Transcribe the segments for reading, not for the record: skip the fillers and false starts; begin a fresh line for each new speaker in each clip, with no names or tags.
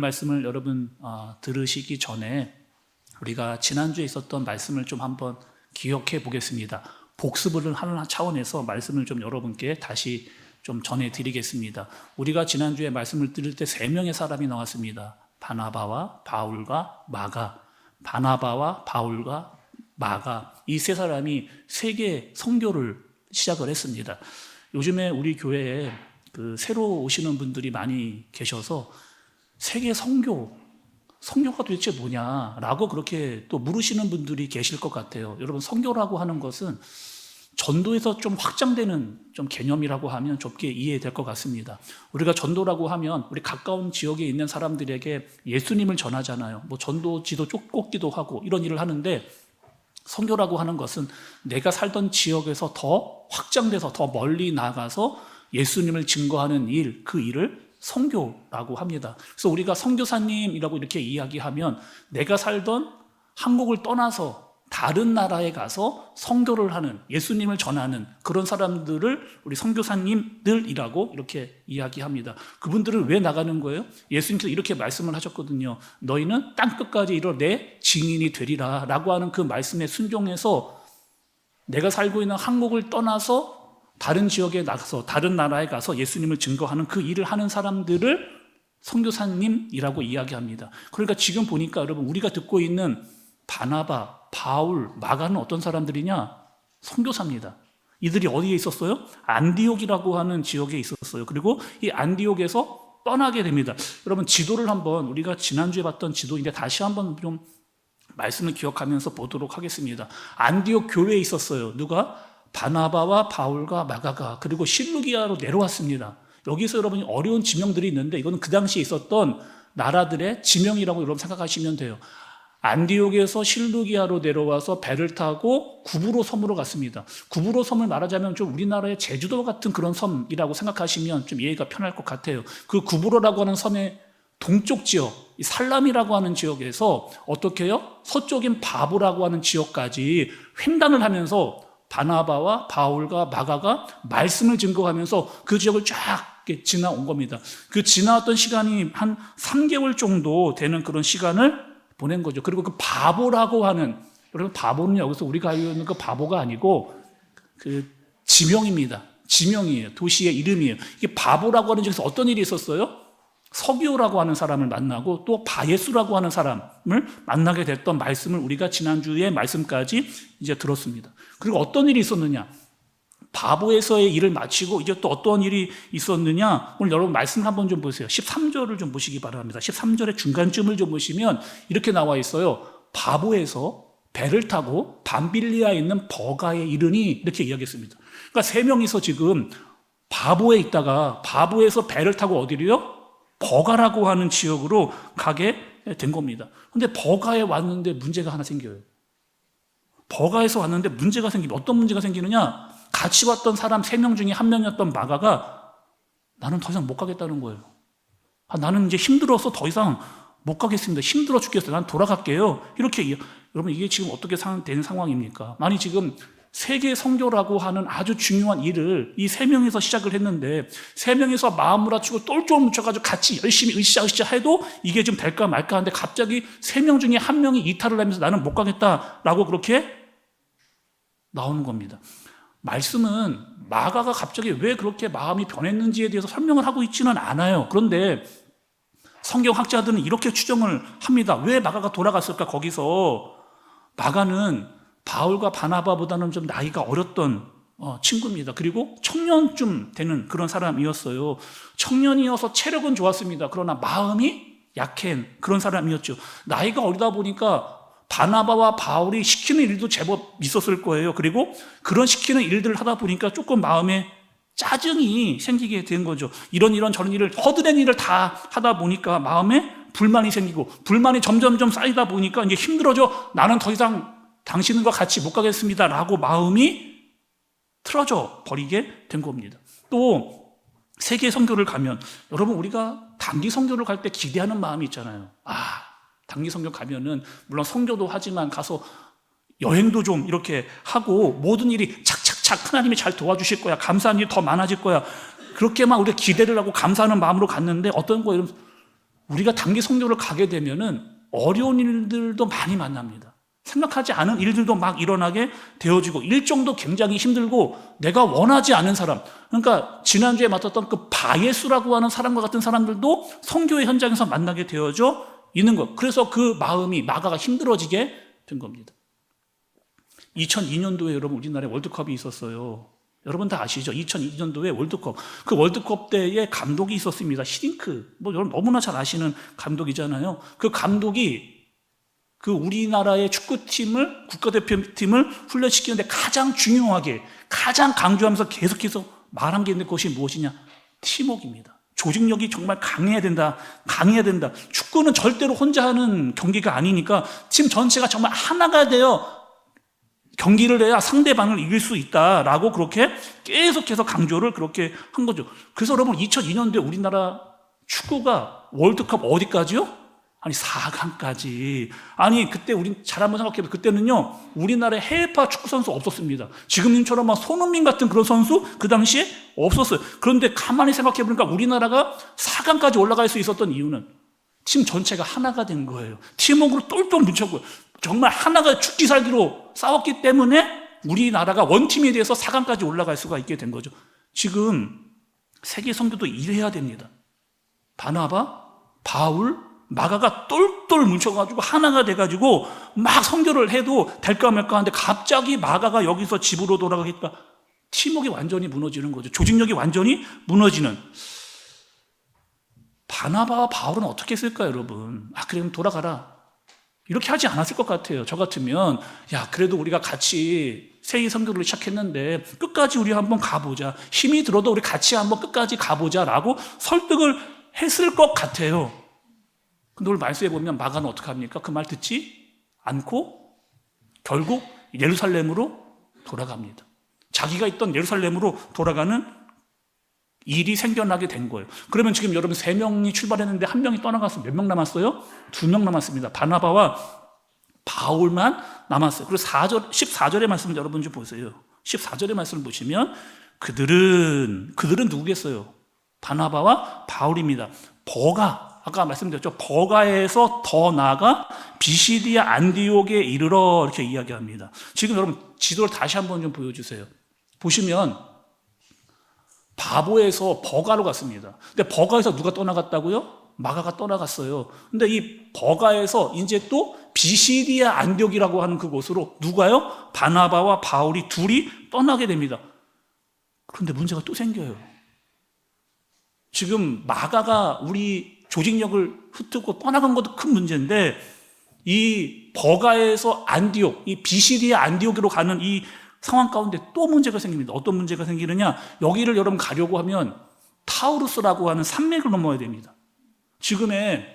말씀을 여러분 들으시기 전에 우리가 지난주에 있었던 말씀을 좀 한번 기억해 보겠습니다. 복습을 하는 차원에서 말씀을 좀 여러분께 다시 좀 전해드리겠습니다. 우리가 지난주에 말씀을 들을 때 3명의 사람이 나왔습니다. 바나바와 바울과 마가. 바나바와 바울과 마가, 이 3사람이 세계 선교를 시작을 했습니다. 요즘에 우리 교회에 새로 오시는 분들이 많이 계셔서 세계 선교가 도대체 뭐냐라고 그렇게 또 물으시는 분들이 계실 것 같아요. 여러분, 선교라고 하는 것은 전도에서 좀 확장되는 좀 개념이라고 하면 좁게 이해될 것 같습니다. 우리가 전도라고 하면 우리 가까운 지역에 있는 사람들에게 예수님을 전하잖아요. 뭐 전도 지도 쫓기도 하고 이런 일을 하는데, 선교라고 하는 것은 내가 살던 지역에서 더 확장돼서 더 멀리 나가서 예수님을 증거하는 일, 그 일을 선교라고 합니다. 그래서 우리가 선교사님이라고 이렇게 이야기하면 내가 살던 한국을 떠나서 다른 나라에 가서 선교를 하는, 예수님을 전하는 그런 사람들을 우리 선교사님들이라고 이렇게 이야기합니다. 그분들은 왜 나가는 거예요? 예수님께서 이렇게 말씀을 하셨거든요. 너희는 땅끝까지 이르러 내 증인이 되리라 라고 하는 그 말씀에 순종해서 내가 살고 있는 한국을 떠나서 다른 지역에 나가서 다른 나라에 가서 예수님을 증거하는 그 일을 하는 사람들을 선교사님이라고 이야기합니다. 그러니까 지금 보니까 여러분, 우리가 듣고 있는 바나바, 바울, 마가는 어떤 사람들이냐? 선교사입니다. 이들이 어디에 있었어요? 안디옥이라고 하는 지역에 있었어요. 그리고 이 안디옥에서 떠나게 됩니다. 여러분, 지도를 한번, 우리가 지난주에 봤던 지도인데 다시 한번 좀 말씀을 기억하면서 보도록 하겠습니다. 안디옥 교회에 있었어요. 누가? 바나바와 바울과 마가가. 그리고 실루기아로 내려왔습니다. 여기서 여러분이 어려운 지명들이 있는데 이거는 그 당시에 있었던 나라들의 지명이라고 여러분 생각하시면 돼요. 안디옥에서 실루기아로 내려와서 배를 타고 구브로 섬으로 갔습니다. 구브로 섬을 말하자면 좀 우리나라의 제주도 같은 그런 섬이라고 생각하시면 좀 이해가 편할 것 같아요. 그 구브로라고 하는 섬의 동쪽 지역, 살람이라고 하는 지역에서 어떻게 해요? 서쪽인 바보라고 하는 지역까지 횡단을 하면서 바나바와 바울과 마가가 말씀을 증거하면서 그 지역을 쫙 지나온 겁니다. 그 지나왔던 시간이 한 3개월 정도 되는 그런 시간을 보낸 거죠. 그리고 그 바보라고 하는, 여러분, 바보는 여기서 우리가 알고 있는 그 바보가 아니고 그 지명입니다. 지명이에요. 도시의 이름이에요. 이게 바보라고 하는 지역에서 어떤 일이 있었어요? 서기오라고 하는 사람을 만나고 또 바예수라고 하는 사람을 만나게 됐던 말씀을 우리가 지난주에 말씀까지 이제 들었습니다. 그리고 어떤 일이 있었느냐? 바보에서의 일을 마치고 이제 또 어떤 일이 있었느냐? 오늘 여러분 말씀 한번 좀 보세요. 13절을 좀 보시기 바랍니다. 13절의 중간쯤을 좀 보시면 이렇게 나와 있어요. 바보에서 배를 타고 밤빌리아에 있는 버가에 이르니, 이렇게 이야기했습니다. 그러니까 3명이서 지금 바보에 있다가 바보에서 배를 타고 어디로요? 버가라고 하는 지역으로 가게 된 겁니다. 근데 버가에 왔는데 문제가 하나 생겨요. 버가에서 왔는데 문제가 생기면 어떤 문제가 생기느냐? 같이 왔던 사람 3명 중에 1명이었던 마가가 나는 더 이상 못 가겠다는 거예요. 나는 이제 힘들어서 더 이상 못 가겠습니다. 힘들어 죽겠어요. 난 돌아갈게요. 이렇게. 여러분, 이게 지금 어떻게 된 상황입니까? 만약 지금 세계 선교라고 하는 아주 중요한 일을 이 3명이서 시작을 했는데 3명이서 마음을 합치고 똘똘 뭉쳐가지고 같이 열심히 으쌰으쌰 해도 이게 좀 될까 말까 하는데 갑자기 3명 중에 1명이 이탈을 하면서 나는 못 가겠다라고 그렇게 나오는 겁니다. 말씀은 마가가 갑자기 왜 그렇게 마음이 변했는지에 대해서 설명을 하고 있지는 않아요. 그런데 성경학자들은 이렇게 추정을 합니다. 왜 마가가 돌아갔을까? 거기서 마가는 바울과 바나바보다는 좀 나이가 어렸던 친구입니다. 그리고 청년쯤 되는 그런 사람이었어요. 청년이어서 체력은 좋았습니다. 그러나 마음이 약한 그런 사람이었죠. 나이가 어리다 보니까 바나바와 바울이 시키는 일도 제법 있었을 거예요. 그리고 그런 시키는 일들을 하다 보니까 조금 마음에 짜증이 생기게 된 거죠. 이런 저런 일을, 허드렛 일을 다 하다 보니까 마음에 불만이 생기고, 불만이 점점점 쌓이다 보니까 이제 힘들어져. 나는 더 이상 당신과 같이 못 가겠습니다 라고 마음이 틀어져 버리게 된 겁니다. 또 세계 선교를 가면, 여러분, 우리가 단기 선교를 갈 때 기대하는 마음이 있잖아요. 단기 선교 가면은 물론 선교도 하지만 가서 여행도 좀 이렇게 하고 모든 일이 착착착 하나님이 잘 도와주실 거야. 감사한 일이 더 많아질 거야. 그렇게만 우리가 기대를 하고 감사하는 마음으로 갔는데 어떤 거예요? 우리가 단기 선교를 가게 되면은 어려운 일들도 많이 만납니다. 생각하지 않은 일들도 막 일어나게 되어지고 일정도 굉장히 힘들고 내가 원하지 않은 사람, 그러니까 지난주에 맡았던 그 바예수라고 하는 사람과 같은 사람들도 선교의 현장에서 만나게 되어져 있는 것. 그래서 그 마음이 마가가 힘들어지게 된 겁니다. 2002년도에 여러분 우리나라에 월드컵이 있었어요. 여러분 다 아시죠? 2002년도에 월드컵. 그 월드컵 때에 감독이 있었습니다. 히딩크. 여러분 너무나 잘 아시는 감독이잖아요. 그 감독이 그 우리나라의 축구팀을, 국가대표팀을 훈련시키는데 가장 중요하게, 가장 강조하면서 계속해서 말한 게 있는 것이 무엇이냐? 팀워크입니다. 조직력이 정말 강해야 된다. 강해야 된다. 축구는 절대로 혼자 하는 경기가 아니니까 팀 전체가 정말 하나가 되어 경기를 해야 상대방을 이길 수 있다라고 그렇게 계속해서 강조를 그렇게 한 거죠. 그래서 여러분 2002년도에 우리나라 축구가 월드컵 어디까지요? 아니 4강까지. 아니 그때 우리 잘 한번 생각해보세요. 그때는요 우리나라에 해외파 축구 선수 없었습니다. 지금님처럼 막 손흥민 같은 그런 선수 그 당시에 없었어요. 그런데 가만히 생각해보니까 우리나라가 4강까지 올라갈 수 있었던 이유는 팀 전체가 하나가 된 거예요. 팀워크로 똘똘 뭉쳤고요. 정말 하나가 죽기 살기로 싸웠기 때문에 우리나라가 원팀에 대해서 4강까지 올라갈 수가 있게 된 거죠. 지금 세계 선교도 이래야 됩니다. 바나바, 바울, 마가가 똘똘 뭉쳐가지고 하나가 돼가지고 막 선교를 해도 될까 말까 하는데 갑자기 마가가 여기서 집으로 돌아가겠다. 팀워크가 완전히 무너지는 거죠. 조직력이 완전히 무너지는. 바나바와 바울은 어떻게 했을까요, 여러분? 그래, 돌아가라. 이렇게 하지 않았을 것 같아요. 저 같으면, 그래도 우리가 같이 세계 선교를 시작했는데, 끝까지 우리 한번 가보자. 힘이 들어도 우리 같이 한번 끝까지 가보자. 라고 설득을 했을 것 같아요. 근데 오늘 말씀해 보면 마가는 어떻게 합니까? 그 말 듣지 않고, 결국 예루살렘으로 돌아갑니다. 자기가 있던 예루살렘으로 돌아가는 일이 생겨나게 된 거예요. 그러면 지금 여러분 3명이 출발했는데 1명이 떠나갔어요. 몇 명 남았어요? 2명 남았습니다. 바나바와 바울만 남았어요. 그리고 14절의 말씀을 여러분 좀 보세요. 14절의 말씀을 보시면 그들은 누구겠어요? 바나바와 바울입니다. 아까 말씀드렸죠. 버가에서 더 나아가 비시디아 안디옥에 이르러 이렇게 이야기합니다. 지금 여러분 지도를 다시 한번 좀 보여주세요. 보시면 바보에서 버가로 갔습니다. 근데 버가에서 누가 떠나갔다고요? 마가가 떠나갔어요. 근데 이 버가에서 이제 또 비시디아 안디옥이라고 하는 그곳으로 누가요? 바나바와 바울이 둘이 떠나게 됩니다. 그런데 문제가 또 생겨요. 지금 마가가 우리 조직력을 흩뜨고 떠나간 것도 큰 문제인데 이 버가에서 안디옥, 이 비시디아 안디옥으로 가는 이 상황 가운데 또 문제가 생깁니다. 어떤 문제가 생기느냐? 여기를 여러분 가려고 하면 타우루스라고 하는 산맥을 넘어야 됩니다. 지금의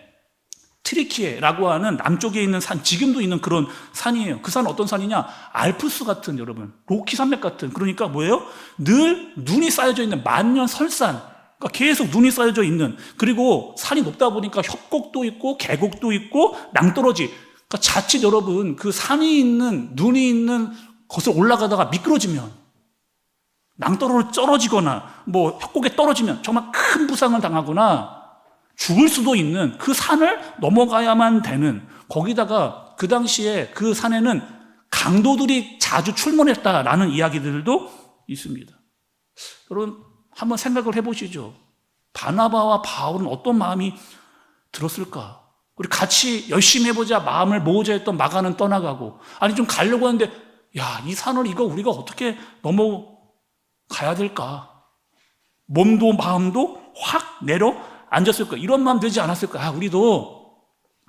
트리키에라고 하는 남쪽에 있는 산, 지금도 있는 그런 산이에요. 그 산은 어떤 산이냐? 알프스 같은 여러분, 로키 산맥 같은. 그러니까 뭐예요? 늘 눈이 쌓여져 있는 만년 설산. 그러니까 계속 눈이 쌓여져 있는. 그리고 산이 높다 보니까 협곡도 있고 계곡도 있고 낭떠러지. 그러니까 자칫 여러분 그 산이 있는 눈이 있는 것을 올라가다가 미끄러지면 낭떠러로 떨어지거나 협곡에 떨어지면 정말 큰 부상을 당하거나 죽을 수도 있는 그 산을 넘어가야만 되는, 거기다가 그 당시에 그 산에는 강도들이 자주 출몰했다라는 이야기들도 있습니다. 여러분 한번 생각을 해보시죠. 바나바와 바울은 어떤 마음이 들었을까? 우리 같이 열심히 해보자 마음을 모으자 했던 마가는 떠나가고, 아니 좀 가려고 하는데 이 산을 우리가 어떻게 넘어가야 될까? 몸도 마음도 확 내려앉았을까? 이런 마음 들지 않았을까? 우리도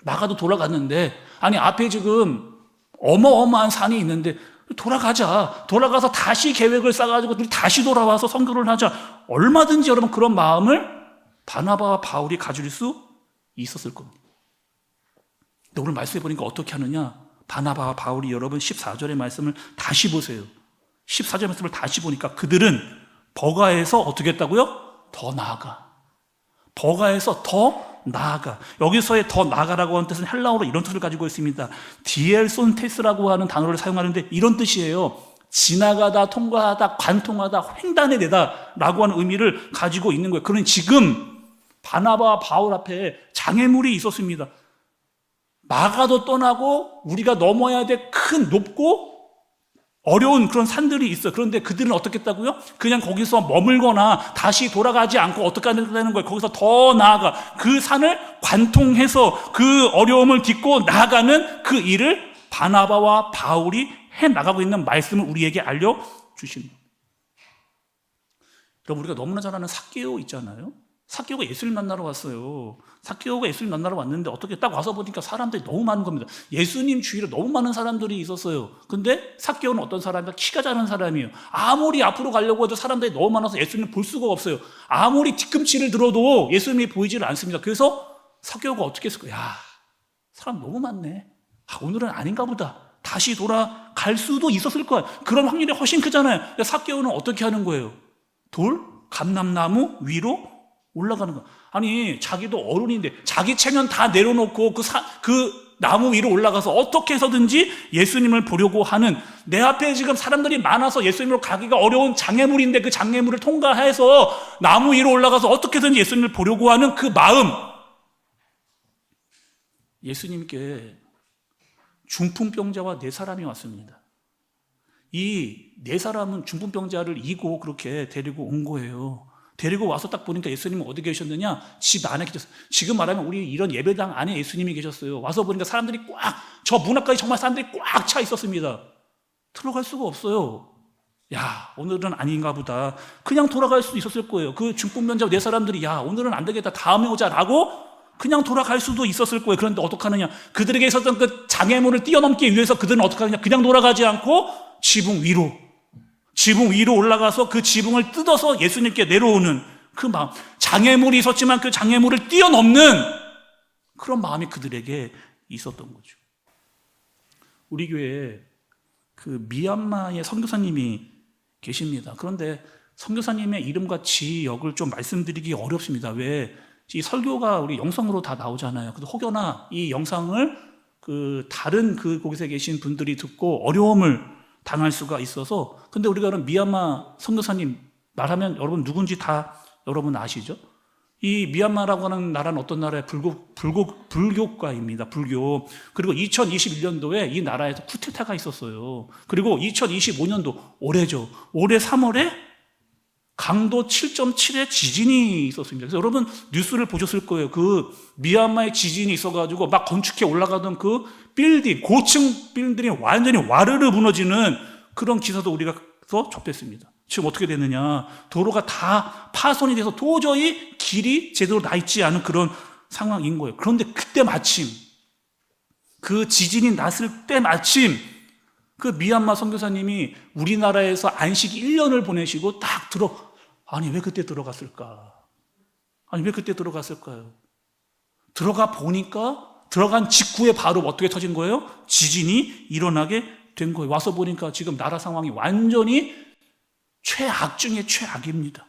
마가도 돌아갔는데, 아니 앞에 지금 어마어마한 산이 있는데 돌아가서 다시 계획을 짜가지고 우리 다시 돌아와서 선교를 하자. 얼마든지 여러분 그런 마음을 바나바와 바울이 가질 수 있었을 겁니다. 근데 오늘 말씀해 보니까 어떻게 하느냐? 바나바와 바울이 여러분 14절의 말씀을 다시 보세요. 14절의 말씀을 다시 보니까 그들은 버가에서 어떻게 했다고요? 더 나아가. 버가에서 더 나아가. 여기서의 더 나아가라고 하는 뜻은 헬라어로 이런 뜻을 가지고 있습니다. 디엘손테스라고 하는 단어를 사용하는데 이런 뜻이에요. 지나가다, 통과하다, 관통하다, 횡단해내다 라고 하는 의미를 가지고 있는 거예요. 그러니 지금 바나바와 바울 앞에 장애물이 있었습니다. 마가도 떠나고 우리가 넘어야 될 큰 높고 어려운 그런 산들이 있어요. 그런데 그들은 어떻게 했다고요? 그냥 거기서 머물거나 다시 돌아가지 않고 어떻게 하는 거예요? 거기서 더 나아가 그 산을 관통해서 그 어려움을 딛고 나아가는 그 일을 바나바와 바울이 해나가고 있는 말씀을 우리에게 알려주십니다. 여러분, 우리가 너무나 잘 아는 삭개오 있잖아요. 삭개오가 예수를 만나러 왔어요. 삭개오가 예수를 만나러 왔는데 어떻게 딱 와서 보니까 사람들이 너무 많은 겁니다. 예수님 주위에 너무 많은 사람들이 있었어요. 근데 삭개오는 어떤 사람이야? 키가 작은 사람이에요. 아무리 앞으로 가려고 해도 사람들이 너무 많아서 예수님을 볼 수가 없어요. 아무리 뒤꿈치를 들어도 예수님이 보이지를 않습니다. 그래서 삭개오가 어떻게 했을까요? 야, 사람 너무 많네. 오늘은 아닌가 보다. 다시 돌아갈 수도 있었을 거야. 그런 확률이 훨씬 크잖아요. 삭개오는 어떻게 하는 거예요? 감람나무 위로 올라가는 거. 아니, 자기도 어른인데 자기 체면 다 내려놓고 그 나무 위로 올라가서 어떻게 해서든지 예수님을 보려고 하는, 내 앞에 지금 사람들이 많아서 예수님으로 가기가 어려운 장애물인데 그 장애물을 통과해서 나무 위로 올라가서 어떻게든 예수님을 보려고 하는 그 마음. 예수님께 중풍병자와 4사람이 왔습니다. 이 4사람은 중풍병자를 이고 그렇게 데리고 온 거예요. 데리고 와서 딱 보니까 예수님은 어디 계셨느냐? 집 안에 계셨어요. 지금 말하면 우리 이런 예배당 안에 예수님이 계셨어요. 와서 보니까 사람들이 저 문 앞까지 정말 사람들이 꽉 차 있었습니다. 들어갈 수가 없어요. 야, 오늘은 아닌가 보다. 그냥 돌아갈 수도 있었을 거예요. 그 중풍병자 4사람들이 야, 오늘은 안 되겠다. 다음에 오자라고 그냥 돌아갈 수도 있었을 거예요. 그런데 어떡하느냐? 그들에게 있었던 그 장애물을 뛰어넘기 위해서 그들은 어떡하느냐? 그냥 돌아가지 않고 지붕 위로 올라가서 그 지붕을 뜯어서 예수님께 내려오는 그 마음. 장애물이 있었지만 그 장애물을 뛰어넘는 그런 마음이 그들에게 있었던 거죠. 우리 교회에 그 미얀마의 선교사님이 계십니다. 그런데 선교사님의 이름과 지역을 좀 말씀드리기 어렵습니다. 왜? 이 설교가 우리 영상으로 다 나오잖아요. 그래서 혹여나 이 영상을 그 다른 그 곳에 계신 분들이 듣고 어려움을 당할 수가 있어서. 근데 우리가 그럼 미얀마 선교사님 말하면 여러분 누군지 다 여러분 아시죠? 이 미얀마라고 하는 나라는 어떤 나라의 불교가입니다. 불교. 그리고 2021년도에 이 나라에서 쿠데타가 있었어요. 그리고 2025년도 올해죠. 올해 3월에 강도 7.7의 지진이 있었습니다. 그래서 여러분 뉴스를 보셨을 거예요. 그 미얀마의 지진이 있어가지고 막 건축해 올라가던 그 빌딩, 고층 빌딩이 완전히 와르르 무너지는 그런 기사도 우리가 접했습니다. 지금 어떻게 됐느냐? 도로가 다 파손이 돼서 도저히 길이 제대로 나 있지 않은 그런 상황인 거예요. 그런데 그때 마침 그 지진이 났을 때 마침 그 미얀마 선교사님이 우리나라에서 안식 1년을 보내시고 아니 왜 그때 들어갔을까? 아니 왜 그때 들어갔을까요? 들어가 보니까 들어간 직후에 바로 어떻게 터진 거예요? 지진이 일어나게 된 거예요. 와서 보니까 지금 나라 상황이 완전히 최악 중에 최악입니다.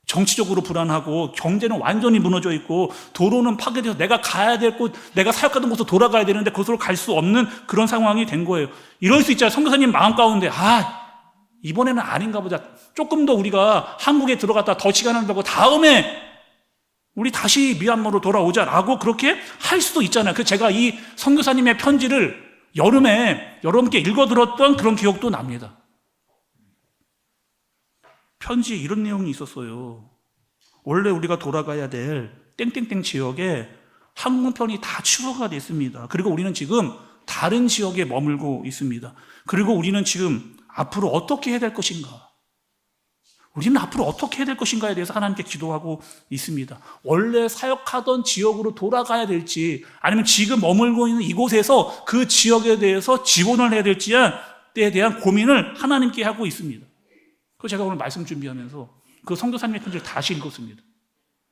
정치적으로 불안하고 경제는 완전히 무너져 있고 도로는 파괴돼서 내가 가야 될 곳, 내가 사역하던 곳으로 돌아가야 되는데 그곳으로 갈 수 없는 그런 상황이 된 거예요. 이럴 수 있잖아요. 선교사님 마음 가운데 이번에는 아닌가 보자. 조금 더 우리가 한국에 들어갔다 더 시간을 두고 다음에 우리 다시 미얀마로 돌아오자라고 그렇게 할 수도 있잖아요. 그래서 제가 이 선교사님의 편지를 여름에 여러분께 읽어드렸던 그런 기억도 납니다. 편지에 이런 내용이 있었어요. 원래 우리가 돌아가야 될 땡땡땡 지역에 항공편이 다 취소가 됐습니다. 그리고 우리는 지금 다른 지역에 머물고 있습니다. 그리고 우리는 지금 앞으로 어떻게 해야 될 것인가? 우리는 앞으로 어떻게 해야 될 것인가에 대해서 하나님께 기도하고 있습니다. 원래 사역하던 지역으로 돌아가야 될지 아니면 지금 머물고 있는 이곳에서 그 지역에 대해서 지원을 해야 될지에 대한 고민을 하나님께 하고 있습니다. 그래서 제가 오늘 말씀 준비하면서 그 선교사님의 편지를 다시 읽었습니다.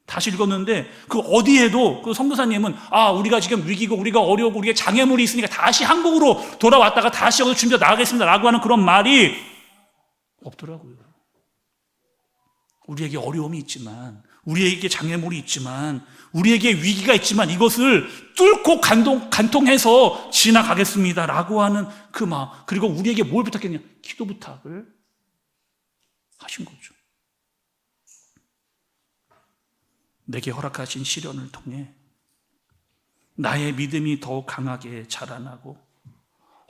다시 읽었는데 그 어디에도 그 선교사님은 우리가 지금 위기고 우리가 어려우고 우리가 장애물이 있으니까 다시 한국으로 돌아왔다가 다시 여기서 준비해 나가겠습니다 라고 하는 그런 말이 없더라고요. 우리에게 어려움이 있지만 우리에게 장애물이 있지만 우리에게 위기가 있지만 이것을 뚫고 간통해서 지나가겠습니다 라고 하는 그 마음, 그리고 우리에게 뭘 부탁했냐? 기도 부탁을 하신 거죠. 내게 허락하신 시련을 통해 나의 믿음이 더욱 강하게 자라나고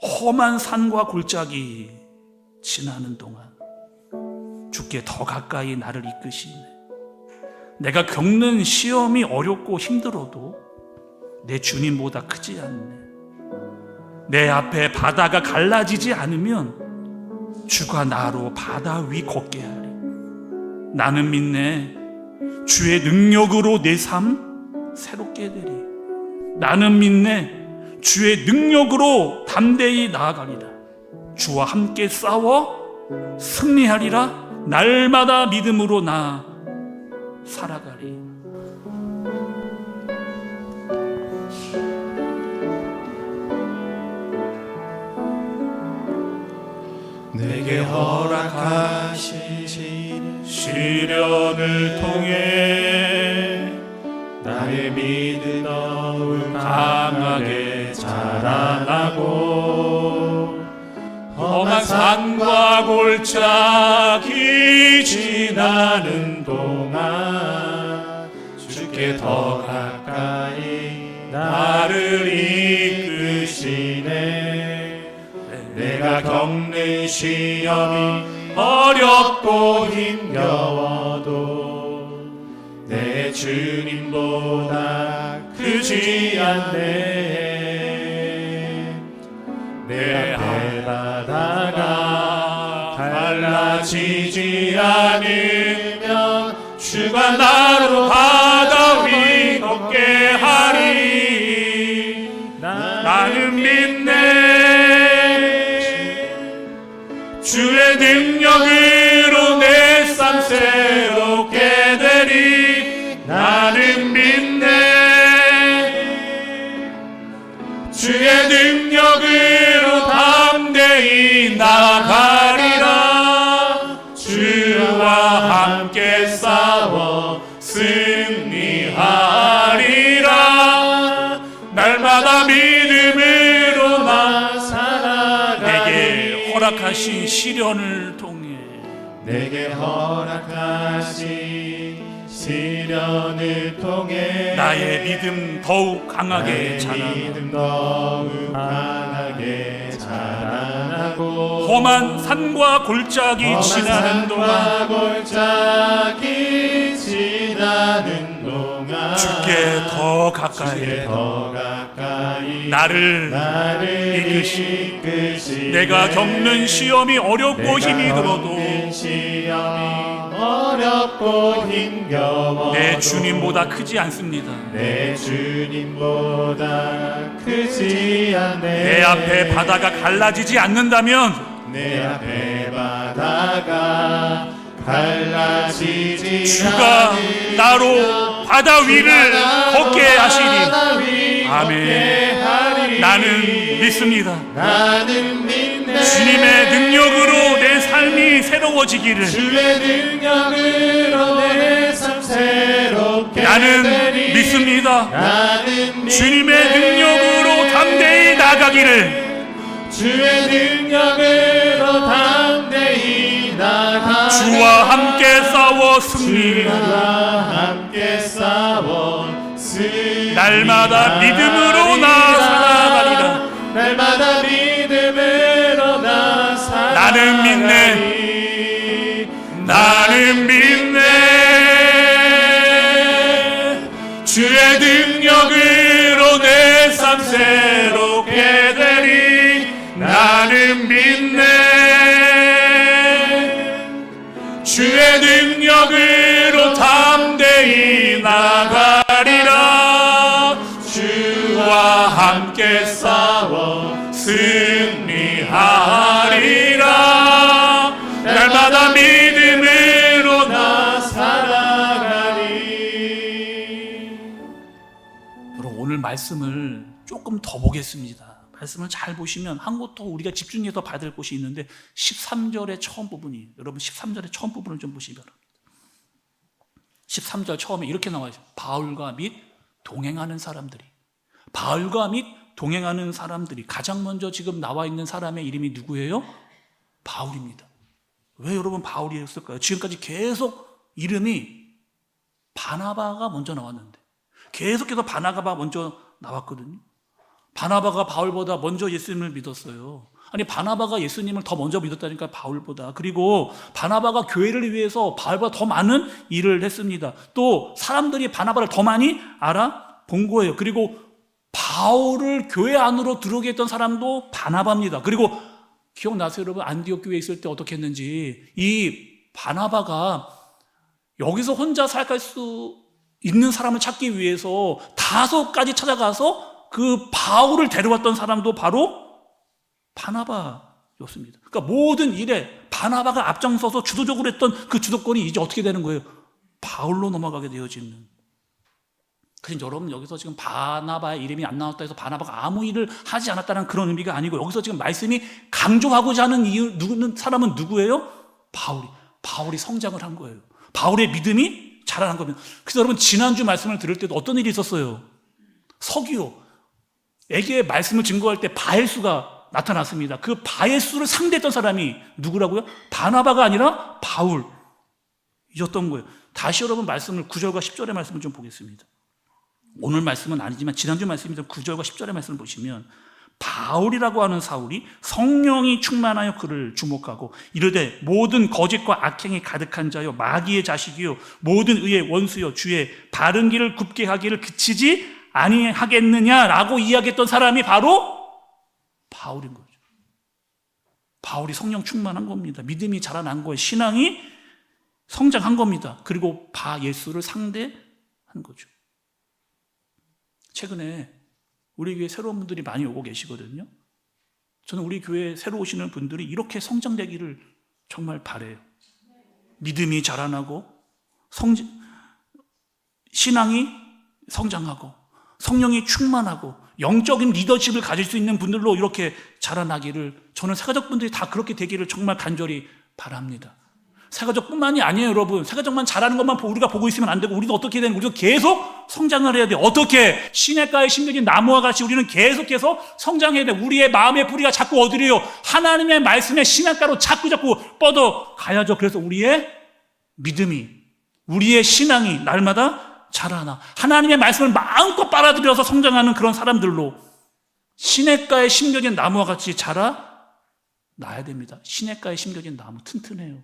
험한 산과 골짜기 지나는 동안 주께 더 가까이 나를 이끄시네. 내가 겪는 시험이 어렵고 힘들어도 내 주님보다 크지 않네. 내 앞에 바다가 갈라지지 않으면 주가 나로 바다 위 걷게 하리. 나는 믿네. 주의 능력으로 내 삶 새롭게 되리. 나는 믿네. 주의 능력으로 담대히 나아가리라. 주와 함께 싸워 승리하리라. 날마다 믿음으로 나 살아가리.
내게 허락하신 시련을 통해 나의 믿음 더욱 강하게 자라나고 험한 산과 골짜기 지나는 동안 주께 더 가까이 나를 이끄시네. 내가 겪는 시험이 어렵고 힘겨워도 내 주님보다 크지 않네. 내 앞에 바다가 갈라지지 않으면 주가 나로 바다 위 걷게 하리. 나는 믿네. 주의 능력으로 내 삶 새롭게 되리. 나는 믿네. 주의 능력으로 담대히 나가리라. 주와 함께 싸워 승리하리라. 날마다 믿음으로 나 살아가리.
허락하신 시련을 통해
내게 허락하신 시련을 통해
나의 믿음 더욱 강하게
자라나고
험한 산과 골짜기 지나는 동안 주께 더 가까이 나를 이끄시. 내가 겪는 시험이 어렵고 힘이 들어도 내 주님보다 크지 않습니다.
내 주님보다 크지 않네.
내 앞에 바다가 갈라지지 않는다면
내 앞에 바다가 갈라지지
주가 나로 바다 위를 걷게 하시리. 아멘. 나는 믿습니다.
나는 믿네.
주님의 능력으로 내 삶이 새로워지기를.
주의 능력으로 내 삶 새롭게
나는
되리.
믿습니다.
나는 믿네.
주님의 능력으로 담대히 나가기를.
주의 능력으로 담대히 나가리라.
주와 함께 싸워 승리.
주와 함께 싸워 승리.
날마다 믿음으로 나 살아가리라.
날마다 믿음으로 나 살아가리.
나는 믿네. 나는 믿네. 주의 능력으로 내 삶 새롭게 되리. 나는 믿네. 주의 능력으로 담대히 나가리라. 주와 함께 싸워 승리하리라. 날마다 믿음으로 나 살아가리. 여러분, 오늘 말씀을 조금 더 보겠습니다. 말씀을 잘 보시면 한 곳 더 우리가 집중해서 봐야 될 곳이 있는데 13절의 처음 부분이, 여러분 13절의 처음 부분을 좀 보시기 바랍니다. 13절 처음에 이렇게 나와요. 바울과 및 동행하는 사람들이. 바울과 및 동행하는 사람들이. 가장 먼저 지금 나와 있는 사람의 이름이 누구예요? 바울입니다. 왜 여러분 바울이었을까요? 지금까지 계속 이름이 바나바가 먼저 나왔는데 계속해서 바나바가 먼저 나왔거든요. 바나바가 바울보다 먼저 예수님을 믿었어요. 아니 바나바가 예수님을 더 먼저 믿었다니까 바울보다. 그리고 바나바가 교회를 위해서 바울보다 더 많은 일을 했습니다. 또 사람들이 바나바를 더 많이 알아본 거예요. 그리고 바울을 교회 안으로 들어오게 했던 사람도 바나바입니다. 그리고 기억나세요 여러분? 안디옥 교회에 있을 때 어떻게 했는지. 이 바나바가 여기서 혼자 살아갈 수 있는 사람을 찾기 위해서 5가지 찾아가서 그 바울을 데려왔던 사람도 바로 바나바였습니다. 그러니까 모든 일에 바나바가 앞장서서 주도적으로 했던 그 주도권이 이제 어떻게 되는 거예요? 바울로 넘어가게 되어지는. 그래서 여러분 여기서 지금 바나바의 이름이 안 나왔다 해서 바나바가 아무 일을 하지 않았다는 그런 의미가 아니고, 여기서 지금 말씀이 강조하고자 하는 사람은 누구예요? 바울이 성장을 한 거예요. 바울의 믿음이 자라난 겁니다. 그래서 여러분 지난주 말씀을 들을 때도 어떤 일이 있었어요? 서기오에게 말씀을 증거할 때 바엘수가 나타났습니다. 그 바엘수를 상대했던 사람이 누구라고요? 바나바가 아니라 바울이었던 거예요. 다시 여러분 말씀을 9절과 10절의 말씀을 좀 보겠습니다. 오늘 말씀은 아니지만 지난주 말씀이던 9절과 10절의 말씀을 보시면, 바울이라고 하는 사울이 성령이 충만하여 그를 주목하고 이르되 모든 거짓과 악행이 가득한 자요 마귀의 자식이요 모든 의의 원수요 주의 바른 길을 굽게 하기를 그치지 아니하겠느냐라고 이야기했던 사람이 바로 바울인 거죠. 바울이 성령 충만한 겁니다. 믿음이 자라난 거예요. 신앙이 성장한 겁니다. 그리고 예수를 상대한 거죠. 최근에 우리 교회 새로운 분들이 많이 오고 계시거든요. 저는 우리 교회에 새로 오시는 분들이 이렇게 성장되기를 정말 바라요. 믿음이 자라나고 신앙이 성장하고 성령이 충만하고 영적인 리더십을 가질 수 있는 분들로 이렇게 자라나기를, 저는 새가족분들이 다 그렇게 되기를 정말 간절히 바랍니다. 새가족뿐만이 아니에요 여러분. 새가족만 잘하는 것만 우리가 보고 있으면 안 되고, 우리도 어떻게 되는, 우리도 계속 성장을 해야 돼요. 어떻게? 시냇가에 심겨진 나무와 같이 우리는 계속해서 성장해야 돼요. 우리의 마음의 뿌리가 자꾸 어디래요? 하나님의 말씀의 시냇가로 자꾸 뻗어 가야죠. 그래서 우리의 믿음이, 우리의 신앙이 날마다 자라나 하나님의 말씀을 마음껏 빨아들여서 성장하는 그런 사람들로 시냇가에 심겨진 나무와 같이 자라나야 됩니다. 시냇가에 심겨진 나무 튼튼해요.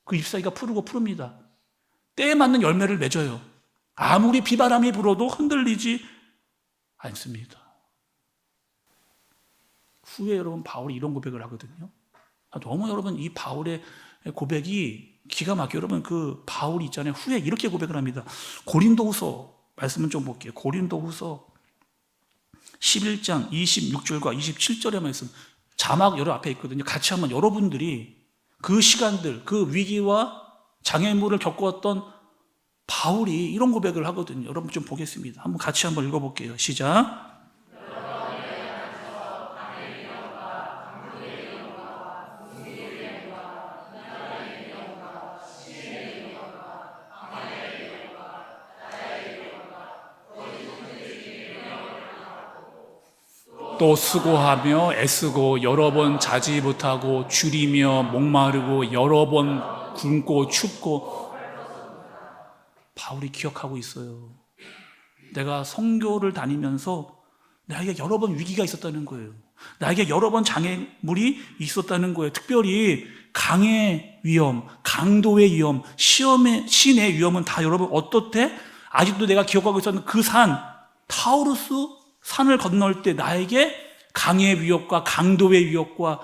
그 잎사귀가 푸릅니다. 때에 맞는 열매를 맺어요. 아무리 비바람이 불어도 흔들리지 않습니다. 후에 여러분 바울이 이런 고백을 하거든요. 너무 여러분 이 바울의 고백이 기가 막혀. 여러분 그 바울이 있잖아요. 후에 이렇게 고백을 합니다. 고린도후서 말씀은 좀 볼게요. 고린도후서 11장 26절과 27절의 말씀, 자막 여러 앞에 있거든요. 같이 한번 여러분들이 그 시간들, 그 위기와 장애물을 겪었던 바울이 이런 고백을 하거든요. 여러분 좀 보겠습니다. 한번 같이 한번 읽어볼게요. 시작. 또 수고하며 애쓰고 여러 번 자지 못하고 줄이며 목마르고 여러 번 굶고 춥고. 바울이 기억하고 있어요. 내가 선교를 다니면서 나에게 여러 번 위기가 있었다는 거예요. 나에게 여러 번 장애물이 있었다는 거예요. 특별히 강의 위험, 강도의 위험, 신의 위험은 다 여러분 어떻대? 아직도 내가 기억하고 있었는 그 산, 타우루스 산을 건널 때 나에게 강의 위협과 강도의 위협과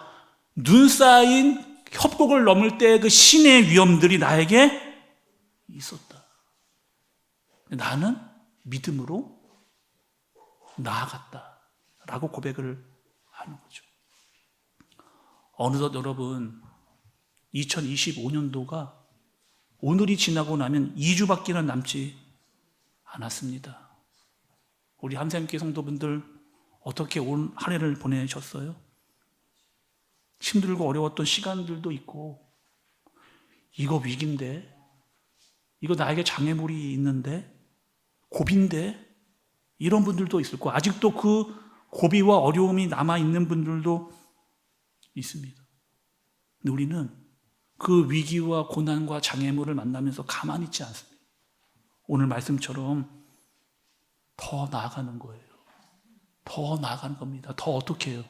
눈 쌓인 협곡을 넘을 때 그 신의 위험들이 나에게 있었다. 나는 믿음으로 나아갔다라고 고백을 하는 거죠. 어느덧 여러분 2025년도가 오늘이 지나고 나면 2주밖에는 남지 않았습니다. 우리 함샘교회 성도분들 어떻게 올 한 해를 보내셨어요? 힘들고 어려웠던 시간들도 있고, 이거 위기인데, 이거 나에게 장애물이 있는데, 고비인데, 이런 분들도 있을 거고, 아직도 그 고비와 어려움이 남아있는 분들도 있습니다. 근데 우리는 그 위기와 고난과 장애물을 만나면서 가만히 있지 않습니다. 오늘 말씀처럼 더 나아가는 거예요. 더 나아가는 겁니다. 더 어떻게 해요?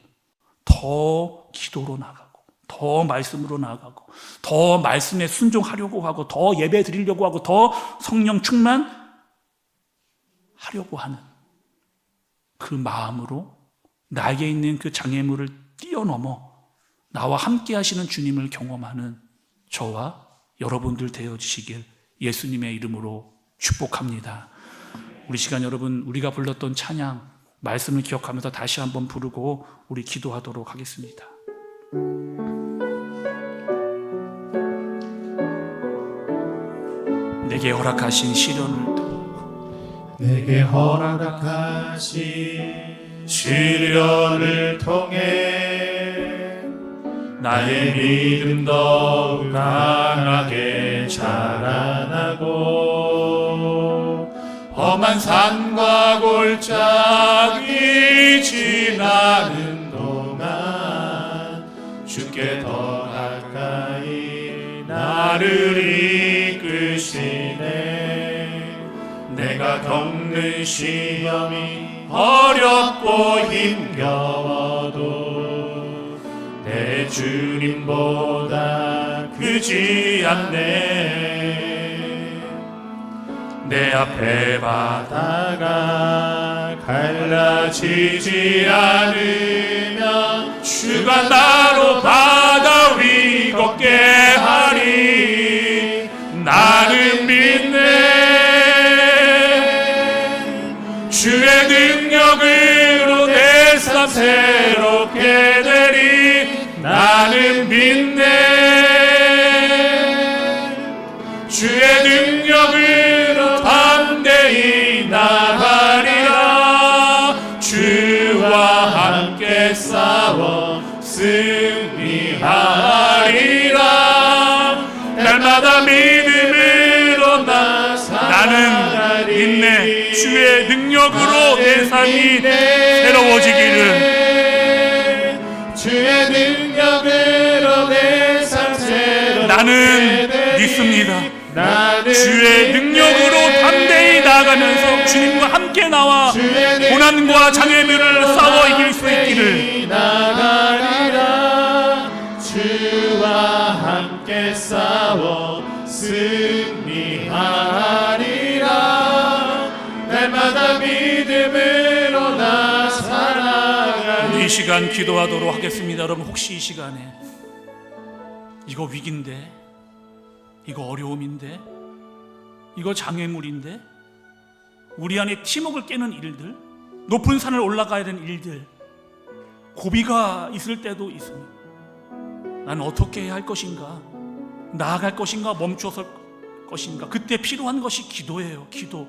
더 기도로 나가고, 더 말씀으로 나가고, 더 말씀에 순종하려고 하고, 더 예배 드리려고 하고, 더 성령 충만하려고 하는 그 마음으로 나에게 있는 그 장애물을 뛰어넘어 나와 함께 하시는 주님을 경험하는 저와 여러분들 되어주시길 예수님의 이름으로 축복합니다. 우리 시간 여러분, 우리가 불렀던 찬양 말씀을 기억하면서 다시 한번 부르고 우리 기도하도록 하겠습니다. 내게 허락하신 시련을
내게 허락하신 시련을 통해 나의 믿음 더욱 강하게 자라나고 험한 산과 골짜기 지나는 동안 주께 더 가까이 나를 이끄시네. 내가 겪는 시험이 어렵고 힘겨워도 내 주님보다 크지 않네. 내 앞에 바다가 갈라지지 않으면 주가 나로 바다 위 걷게 하리. 나는 믿네. 주의 능력으로 내 삶 새롭게 되리. 나는 믿네. 주의 능력으로 담대히 나가리라. 주와 함께 싸워 승리하리라. 날마다 믿음으로 나는 믿네. 주의 능력으로 내 삶이 새로워지기를.
주의 능력으로 내 삶 새롭게
나는 믿습니다. 주의 능력으로 담대히 나아가면서 주님과 함께 나와 고난과 장애물을 싸워 이길 수 있기를.
나가리라. 주와 함께 싸워 승리하리라. 날마다 믿음으로 나 살아가리.
이 시간 기도하도록 하겠습니다. 여러분, 혹시 이 시간에 이거 위기인데, 이거 어려움인데, 이거 장애물인데, 우리 안에 팀워크를 깨는 일들, 높은 산을 올라가야 되는 일들, 고비가 있을 때도 있습니다. 나는 어떻게 해야 할 것인가? 나아갈 것인가? 멈춰설 것인가? 그때 필요한 것이 기도예요. 기도.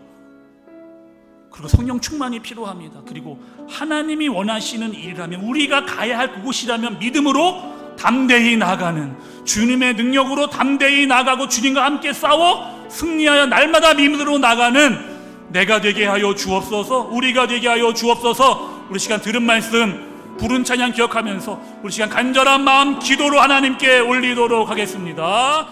그리고 성령 충만이 필요합니다. 그리고 하나님이 원하시는 일이라면, 우리가 가야 할 그곳이라면 믿음으로 담대히 나가는, 주님의 능력으로 담대히 나가고 주님과 함께 싸워 승리하여 날마다 믿음으로 나가는 내가 되게 하여 주옵소서. 우리가 되게 하여 주옵소서. 우리 시간 들은 말씀, 부른 찬양 기억하면서 우리 시간 간절한 마음 기도로 하나님께 올리도록 하겠습니다.